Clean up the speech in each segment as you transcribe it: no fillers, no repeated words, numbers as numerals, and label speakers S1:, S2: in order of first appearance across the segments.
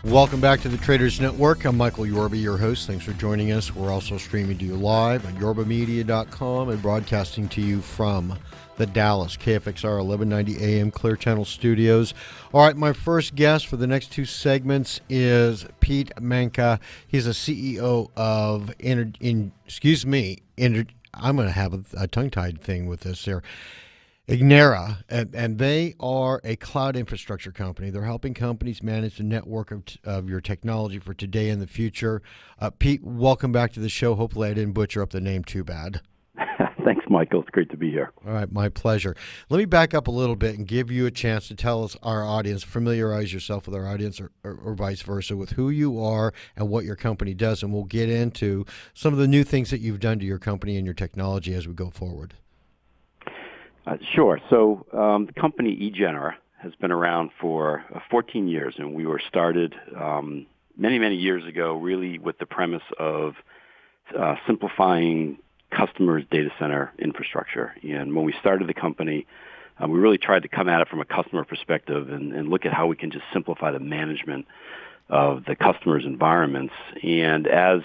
S1: Welcome back to the Traders Network. I'm Michael Yorba, your host. Thanks for joining us. We're also streaming to you live on yorbamedia.com and broadcasting to you from the Dallas KFXR 1190 AM Clear Channel studios. All right, my first guest for the next two segments is Pete Manca. He's a CEO of I'm going to have a tongue-tied thing with this here. Egenera, and they are a cloud infrastructure company. They're helping companies manage the network of your technology for today and the future. Pete, welcome back to the show. Hopefully I didn't butcher up the name too bad.
S2: Thanks, Michael. It's great to be here.
S1: All right, my pleasure. Let me back up a little bit and give you a chance to tell us, our audience, familiarize yourself with our audience or vice versa, with who you are and what your company does, and we'll get into some of the new things that you've done to your company and your technology as we go forward.
S2: Sure. So the company Egenera has been around for 14 years, and we were started many, many years ago really with the premise of simplifying customers' data center infrastructure. And when we started the company, we really tried to come at it from a customer perspective and look at how we can just simplify the management of the customer's environments. And as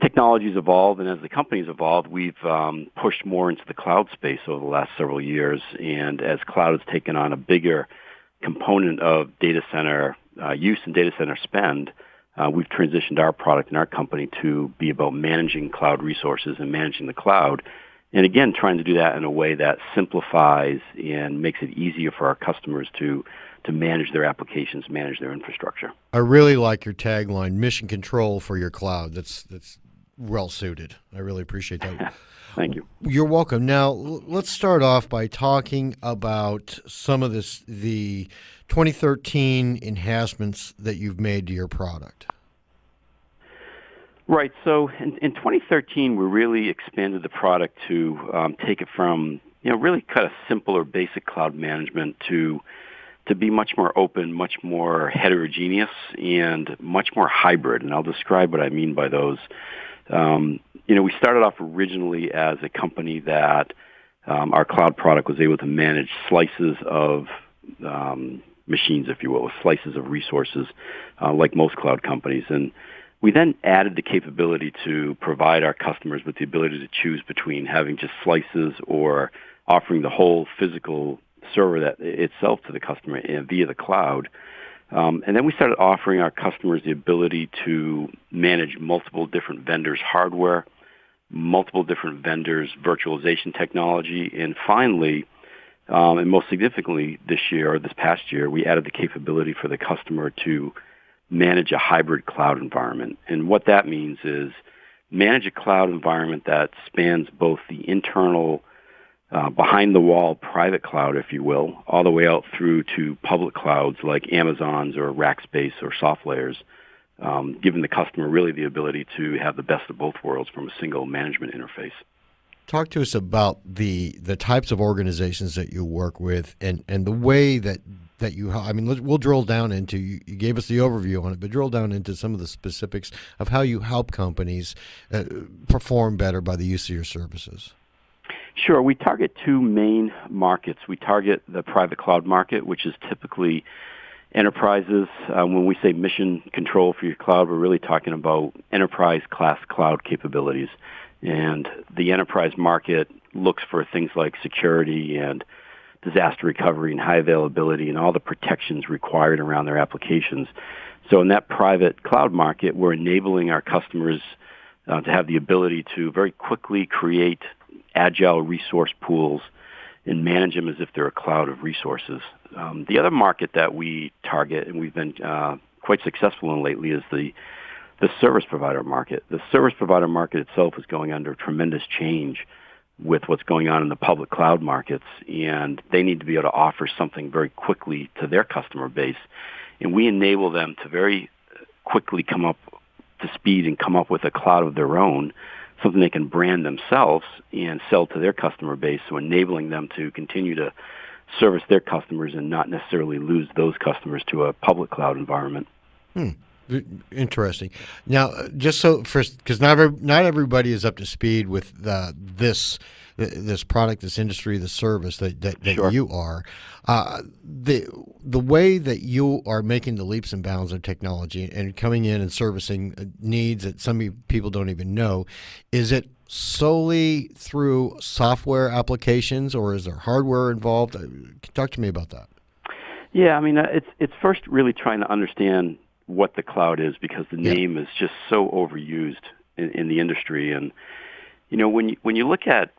S2: technology's evolved and as the company's evolved, we've pushed more into the cloud space over the last several years. And as cloud has taken on a bigger component of data center use and data center spend, we've transitioned our product and our company to be about managing cloud resources and managing the cloud. And again, trying to do that in a way that simplifies and makes it easier for our customers to manage their applications, manage their infrastructure.
S1: I really like your tagline, mission control for your cloud. That's well suited. I really appreciate that.
S2: Thank you.
S1: You're welcome. Now, let's start off by talking about some of the 2013 enhancements that you've made to your product.
S2: Right. So in 2013, we really expanded the product to take it from, really kind of simpler basic cloud management to be much more open, much more heterogeneous, and much more hybrid. And I'll describe what I mean by those. We started off originally as a company that our cloud product was able to manage slices of machines, if you will, slices of resources, like most cloud companies. And we then added the capability to provide our customers with the ability to choose between having just slices or offering the whole physical server that itself to the customer via the cloud. And then we started offering our customers the ability to manage multiple different vendors' hardware, multiple different vendors' virtualization technology, and finally, and most significantly this past year, we added the capability for the customer to manage a hybrid cloud environment. And what that means is manage a cloud environment that spans both the internal behind-the-wall private cloud, if you will, all the way out through to public clouds like Amazon's or Rackspace or SoftLayers, giving the customer really the ability to have the best of both worlds from a single management interface.
S1: Talk to us about the types of organizations that you work with and the way that you, we'll drill down into, you gave us the overview on it, but drill down into some of the specifics of how you help companies perform better by the use of your services.
S2: Sure. We target two main markets. We target the private cloud market, which is typically enterprises. When we say mission control for your cloud, we're really talking about enterprise-class cloud capabilities. And the enterprise market looks for things like security and disaster recovery and high availability and all the protections required around their applications. So in that private cloud market, we're enabling our customers to have the ability to very quickly create agile resource pools and manage them as if they're a cloud of resources. The other market that we target, and we've been quite successful in lately, is the service provider market. The service provider market itself is going under tremendous change with what's going on in the public cloud markets, and they need to be able to offer something very quickly to their customer base. And we enable them to very quickly come up to speed and come up with a cloud of their own, something they can brand themselves and sell to their customer base, so enabling them to continue to service their customers and not necessarily lose those customers to a public cloud environment.
S1: Interesting. Now, just so first, because not everybody is up to speed with this product, this industry, the service that
S2: Sure.
S1: you are. The way that you are making the leaps and bounds of technology and coming in and servicing needs that some people don't even know, is it solely through software applications, or is there hardware involved? Talk to me about that.
S2: Yeah, I mean, it's first really trying to understand what the cloud is, because the
S1: Yeah.
S2: name is just so overused in the industry. And when you look at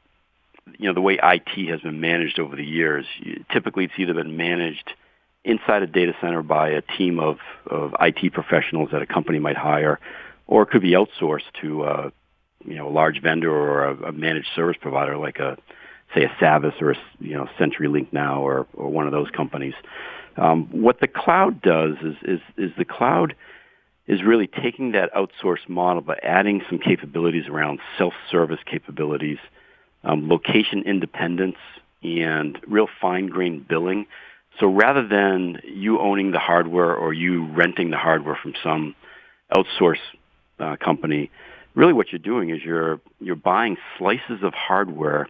S2: the way IT has been managed over the years, typically it's either been managed inside a data center by a team of IT professionals that a company might hire, or it could be outsourced to a large vendor or a managed service provider like say a Savvis or a CenturyLink now or one of those companies. What the cloud does is the cloud is really taking that outsourced model but adding some capabilities around self-service capabilities, location independence, and real fine-grained billing. So rather than you owning the hardware or you renting the hardware from some outsource company, really what you're doing is you're buying slices of hardware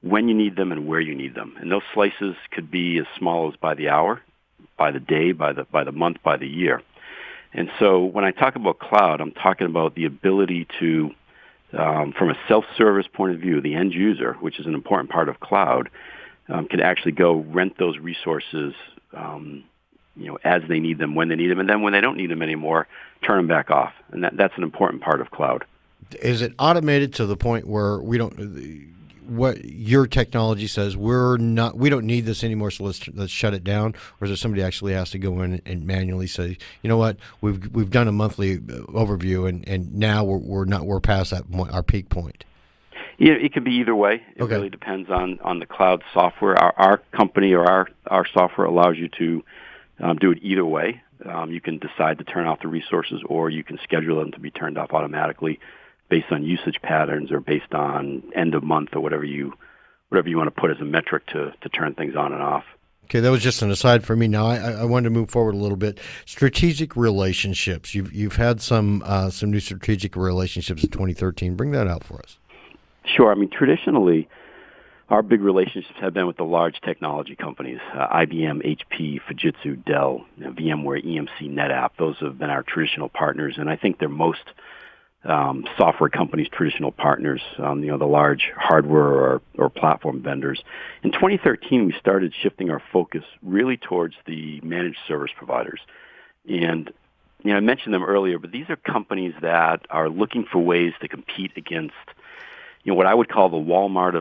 S2: when you need them and where you need them. And those slices could be as small as by the hour, by the day, by the month, by the year. And so when I talk about cloud, I'm talking about the ability to, from a self-service point of view, the end user, which is an important part of cloud, can actually go rent those resources, as they need them, when they need them, and then when they don't need them anymore, turn them back off. And that's an important part of cloud.
S1: Is it automated to the point where we don't? What your technology says we don't need this anymore, so let's shut it down, or is there somebody actually has to go in and manually say, you know what, we've done a monthly overview and now we're past that our peak point?
S2: Yeah, it can be either way. It
S1: Okay.
S2: really depends on the cloud software. Our company or our software allows you to do it either way. You can decide to turn off the resources, or you can schedule them to be turned off automatically, based on usage patterns or based on end of month or whatever you want to put as a metric to turn things on and off.
S1: Okay, that was just an aside for me. Now I wanted to move forward a little bit. Strategic relationships. You've had some new strategic relationships in 2013. Bring that out for us.
S2: Sure. I mean, traditionally, our big relationships have been with the large technology companies, IBM, HP, Fujitsu, Dell, VMware, EMC, NetApp. Those have been our traditional partners, and I think they're most software companies' traditional partners, the large hardware or platform vendors. In 2013, we started shifting our focus really towards the managed service providers. And, I mentioned them earlier, but these are companies that are looking for ways to compete against, what I would call the Walmart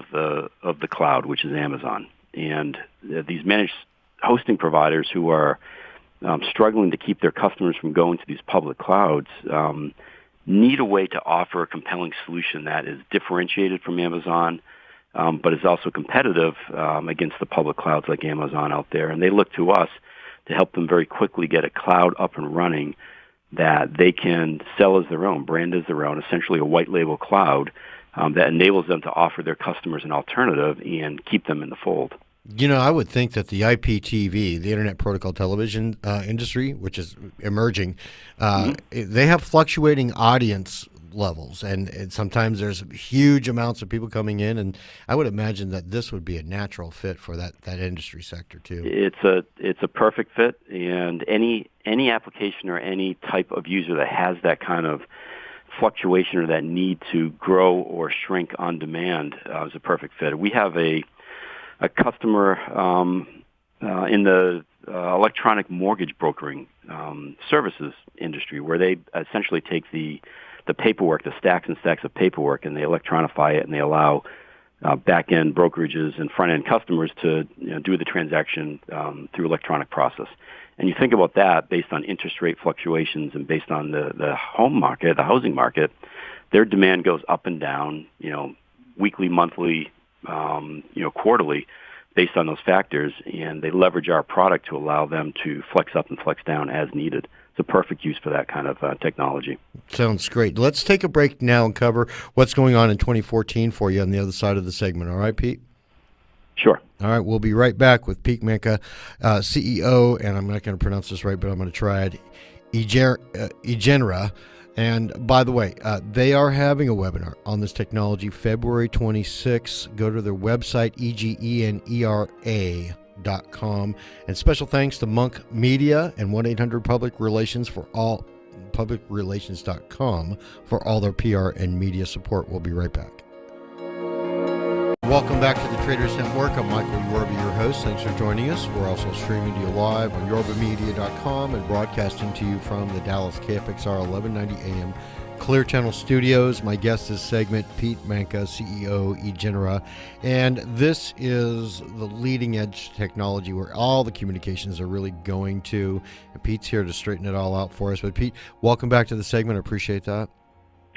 S2: of the cloud, which is Amazon. And these managed hosting providers who are struggling to keep their customers from going to these public clouds need a way to offer a compelling solution that is differentiated from Amazon, but is also competitive against the public clouds like Amazon out there. And they look to us to help them very quickly get a cloud up and running that they can sell as their own, brand as their own, essentially a white label cloud that enables them to offer their customers an alternative and keep them in the fold.
S1: I would think that the IPTV, the Internet Protocol Television industry, which is emerging, they have fluctuating audience levels, and sometimes there's huge amounts of people coming in, and I would imagine that this would be a natural fit for that industry sector too.
S2: It's a perfect fit, and any application or any type of user that has that kind of fluctuation or that need to grow or shrink on demand is a perfect fit. We have a customer in the electronic mortgage brokering services industry, where they essentially take the paperwork, the stacks and stacks of paperwork, and they electronify it, and they allow back-end brokerages and front-end customers to do the transaction through electronic process. And you think about that based on interest rate fluctuations and based on the home market, the housing market, their demand goes up and down, weekly, monthly, quarterly, based on those factors, and they leverage our product to allow them to flex up and flex down as needed. It's a perfect use for that kind of technology.
S1: Sounds great. Let's take a break now and cover what's going on in 2014 for you on the other side of the segment. All right, Pete?
S2: Sure.
S1: All right, we'll be right back with Pete Manca, CEO, and I'm not going to pronounce this right, but I'm going to try it, Egenera. And by the way, they are having a webinar on this technology February 26th. Go to their website, egenera.com. And special thanks to Monk Media and 1-800-Public Relations for all, publicrelations.com for all their PR and media support. We'll be right back. Welcome back to the Traders Network. I'm Michael Yorba, your host. Thanks for joining us. We're also streaming to you live on yorbamedia.com and broadcasting to you from the Dallas KFXR 1190 AM Clear Channel Studios. My guest this segment, Pete Manca, CEO, Egenera. And this is the leading edge technology where all the communications are really going to. And Pete's here to straighten it all out for us. But Pete, welcome back to the segment. I appreciate that.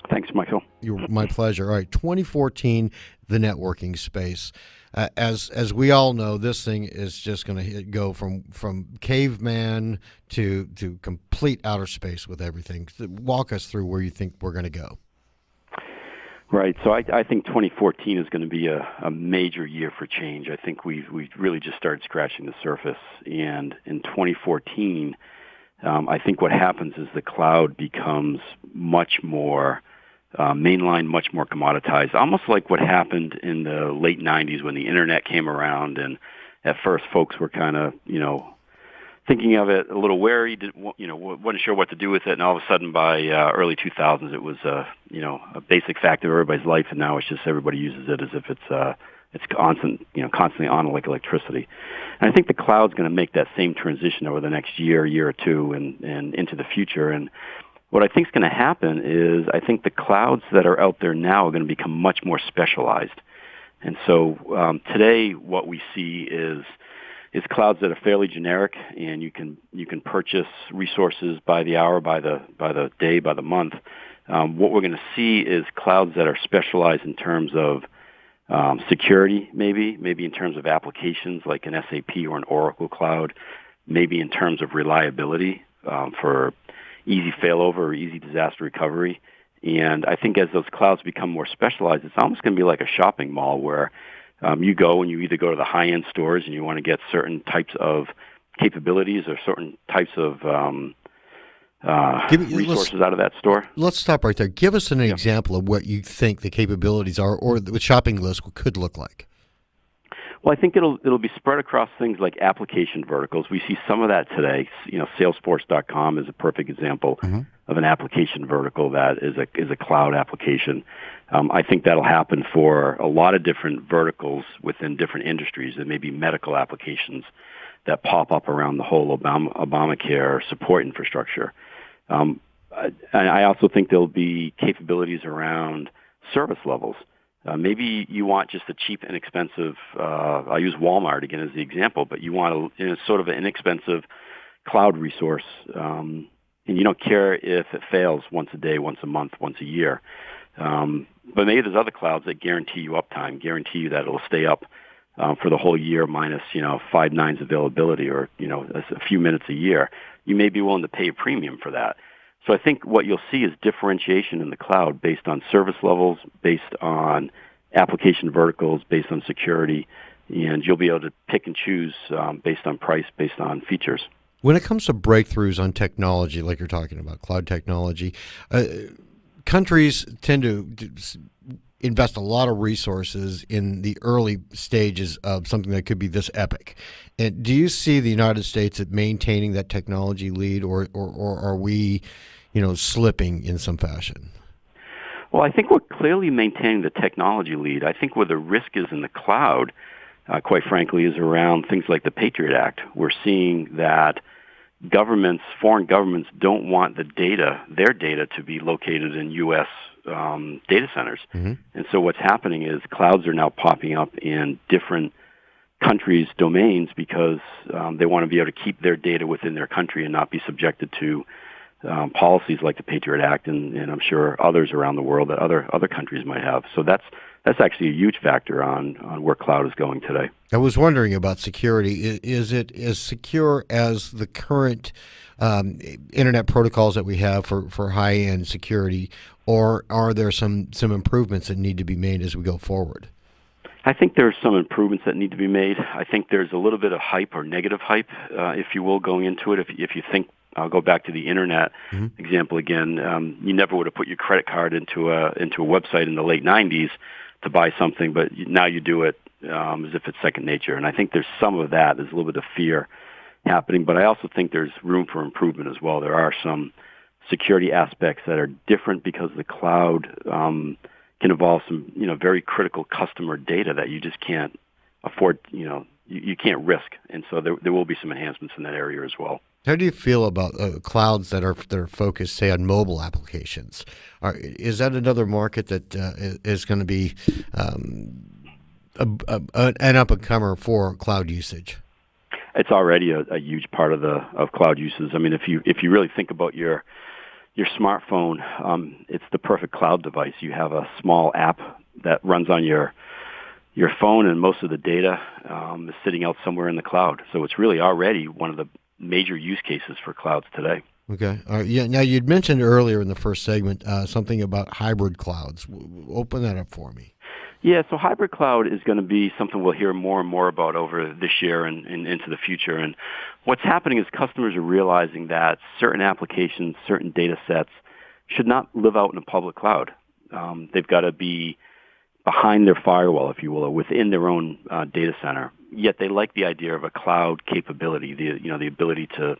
S2: Thanks, Michael.
S1: My pleasure. All right, 2014, the networking space. As we all know, this thing is just going to go from caveman to complete outer space with everything. Walk us through where you think we're going to go.
S2: Right. So I think 2014 is going to be a major year for change. I think we've really just started scratching the surface. And in 2014, I think what happens is the cloud becomes much more mainline, much more commoditized, almost like what happened in the late 90s when the internet came around. And at first, folks were kind of, thinking of it a little wary, wasn't sure what to do with it. And all of a sudden, by early 2000s, it was, a basic fact of everybody's life. And now it's just everybody uses it as if it's constant, constantly on like electricity. And I think the cloud's going to make that same transition over the next year or two, and into the future. And what I think is going to happen is I think the clouds that are out there now are going to become much more specialized. And so today what we see is clouds that are fairly generic, and you can purchase resources by the hour, by the day, by the month. What we're going to see is clouds that are specialized in terms of security, maybe in terms of applications like an SAP or an Oracle cloud, maybe in terms of reliability for easy failover or easy disaster recovery. And I think as those clouds become more specialized, it's almost going to be like a shopping mall where you go and you either go to the high-end stores and you want to get certain types of capabilities or certain types of resources out of that store.
S1: Let's stop right there. Give us an example of what you think the capabilities are, or the shopping list could look like.
S2: Well, I think it'll be spread across things like application verticals. We see some of that today. Salesforce.com is a perfect example of an application vertical that is a cloud application. I think that'll happen for a lot of different verticals within different industries. There may be medical applications that pop up around the whole Obamacare support infrastructure. I also think there'll be capabilities around service levels. Maybe you want just a cheap, inexpensive, I'll use Walmart again as the example, but you want sort of an inexpensive cloud resource, and you don't care if it fails once a day, once a month, once a year. But maybe there's other clouds that guarantee you uptime, guarantee you that it'll stay up for the whole year minus, 5 nines availability or, a few minutes a year. You may be willing to pay a premium for that. So I think what you'll see is differentiation in the cloud based on service levels, based on application verticals, based on security, and you'll be able to pick and choose based on price, based on features.
S1: When it comes to breakthroughs on technology, like you're talking about, cloud technology, countries tend to invest a lot of resources in the early stages of something that could be this epic. And do you see the United States at maintaining that technology lead, or are we, slipping in some fashion?
S2: Well, I think we're clearly maintaining the technology lead. I think where the risk is in the cloud, quite frankly, is around things like the Patriot Act. We're seeing that foreign governments don't want their data to be located in U.S. Data centers. Mm-hmm. And so what's happening is clouds are now popping up in different countries' domains because they want to be able to keep their data within their country and not be subjected to policies like the Patriot Act and I'm sure others around the world that other countries might have. So that's actually a huge factor on where cloud is going today.
S1: I was wondering about security. Is it as secure as the current internet protocols that we have for high-end security, or are there some improvements that need to be made as we go forward?
S2: I think there's some improvements that need to be made. I think there's a little bit of hype or negative hype, if you will, going into it. If you think I'll go back to the internet example again. You never would have put your credit card into a website in the late 90s to buy something, but now you do it as if it's second nature. And I think there's some of that. There's a little bit of fear happening, but I also think there's room for improvement as well. There are some security aspects that are different because the cloud can involve some, very critical customer data that you just can't afford, you can't risk. And so there will be some enhancements in that area as well.
S1: How do you feel about clouds that are focused, say, on mobile applications? Is that another market that is going to be an up-and-comer for cloud usage?
S2: It's already a huge part of cloud uses. I mean, if you really think about your smartphone, it's the perfect cloud device. You have a small app that runs on your phone, and most of the data is sitting out somewhere in the cloud. So it's really already one of the major use cases for clouds today.
S1: Okay. Yeah. Now, you'd mentioned earlier in the first segment something about hybrid clouds. Open that up for me.
S2: Yeah, so hybrid cloud is going to be something we'll hear more and more about over this year and into the future. And what's happening is customers are realizing that certain applications, certain data sets should not live out in a public cloud. They've got to be behind their firewall, if you will, or within their own data center. Yet they like the idea of a cloud capability, the ability to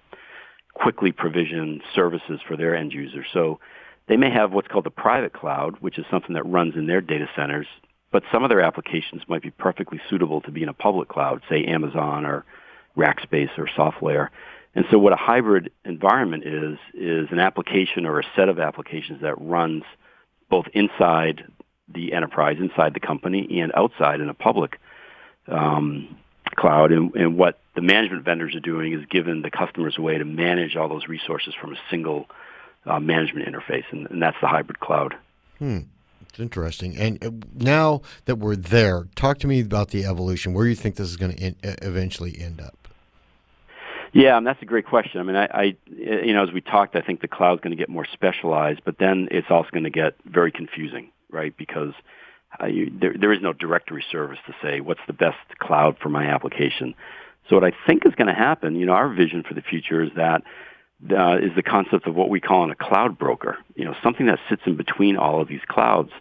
S2: quickly provision services for their end users. So they may have what's called the private cloud, which is something that runs in their data centers, but some of their applications might be perfectly suitable to be in a public cloud, say Amazon or Rackspace or SoftLayer. And so what a hybrid environment is an application or a set of applications that runs both inside the enterprise, inside the company, and outside in a public cloud. And what the management vendors are doing is giving the customers a way to manage all those resources from a single management interface, and that's the hybrid cloud.
S1: It's interesting. And now that we're there, talk to me about the evolution. Where do you think this is going to eventually end up?
S2: Yeah, that's a great question. I mean, I as we talked, I think the cloud's going to get more specialized, but then it's also going to get very confusing, right? Because there is no directory service to say what's the best cloud for my application. So what I think is going to happen, our vision for the future is that is the concept of what we call a cloud broker, something that sits in between all of these clouds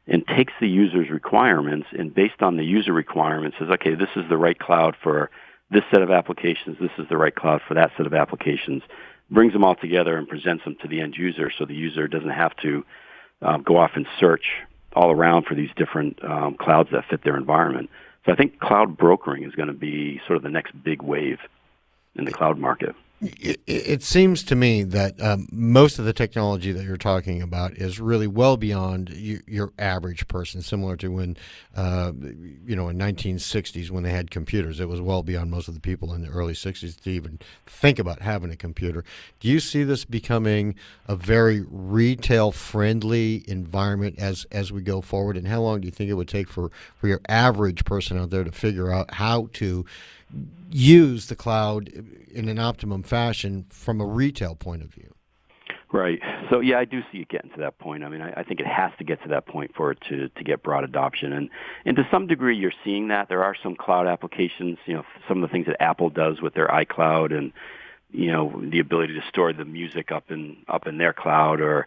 S2: and takes the user's requirements and based on the user requirements says, okay, this is the right cloud for this set of applications, this is the right cloud for that set of applications, brings them all together and presents them to the end user so the user doesn't have to go off and search all around for these different clouds that fit their environment. So I think cloud brokering is going to be sort of the next big wave in the cloud market.
S1: It seems to me that most of the technology that you're talking about is really well beyond your average person, similar to when, in 1960s when they had computers. It was well beyond most of the people in the early 60s to even think about having a computer. Do you see this becoming a very retail-friendly environment as we go forward? And how long do you think it would take for your average person out there to figure out how to use the cloud in an optimum fashion from a retail point of view?
S2: Right. So, yeah, I do see it getting to that point. I mean, I think it has to get to that point for it to get broad adoption. And to some degree, you're seeing that. There are some cloud applications, some of the things that Apple does with their iCloud and, the ability to store the music up in their cloud, or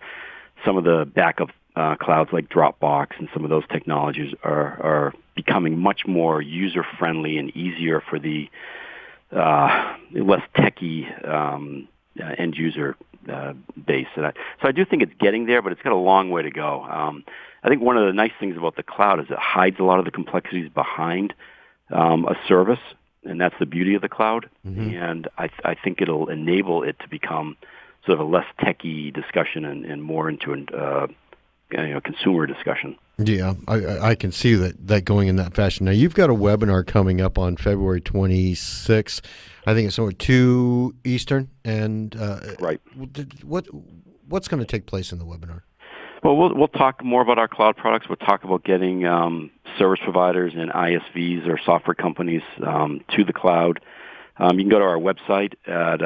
S2: some of the backup clouds like Dropbox and some of those technologies are becoming much more user-friendly and easier for the less techy end user base. So I do think it's getting there, but it's got a long way to go. I think one of the nice things about the cloud is it hides a lot of the complexities behind a service, and that's the beauty of the cloud. Mm-hmm. And I think it'll enable it to become sort of a less techy discussion and more into consumer discussion.
S1: Yeah, I can see that going in that fashion. Now, you've got a webinar coming up on February 26th. I think it's somewhere 2 Eastern. And
S2: right.
S1: What's going to take place in the webinar?
S2: Well, we'll talk more about our cloud products. We'll talk about getting service providers and ISVs or software companies to the cloud. You can go to our website at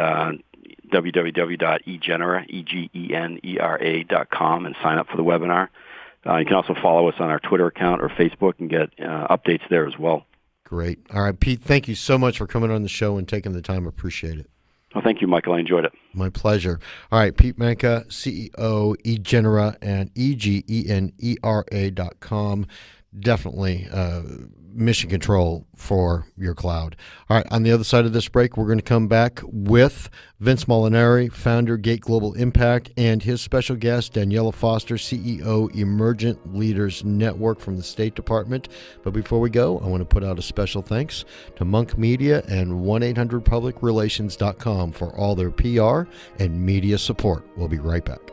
S2: www.egenera.com and sign up for the webinar. You can also follow us on our Twitter account or Facebook and get updates there as well.
S1: Great. All right, Pete, thank you so much for coming on the show and taking the time. Appreciate it.
S2: Well, thank you, Michael. I enjoyed it.
S1: My pleasure. All right, Pete Manca, CEO, Egenera, and EGENERA.com. Definitely mission control for your cloud. All right, on the other side of this break, we're going to come back with Vince Molinari, founder, Gate Global Impact, and his special guest, Daniela Foster, CEO, Emergent Leaders Network from the State Department. But before we go, I want to put out a special thanks to Monk Media and 1-800-PublicRelations.com for all their PR and media support. We'll be right back.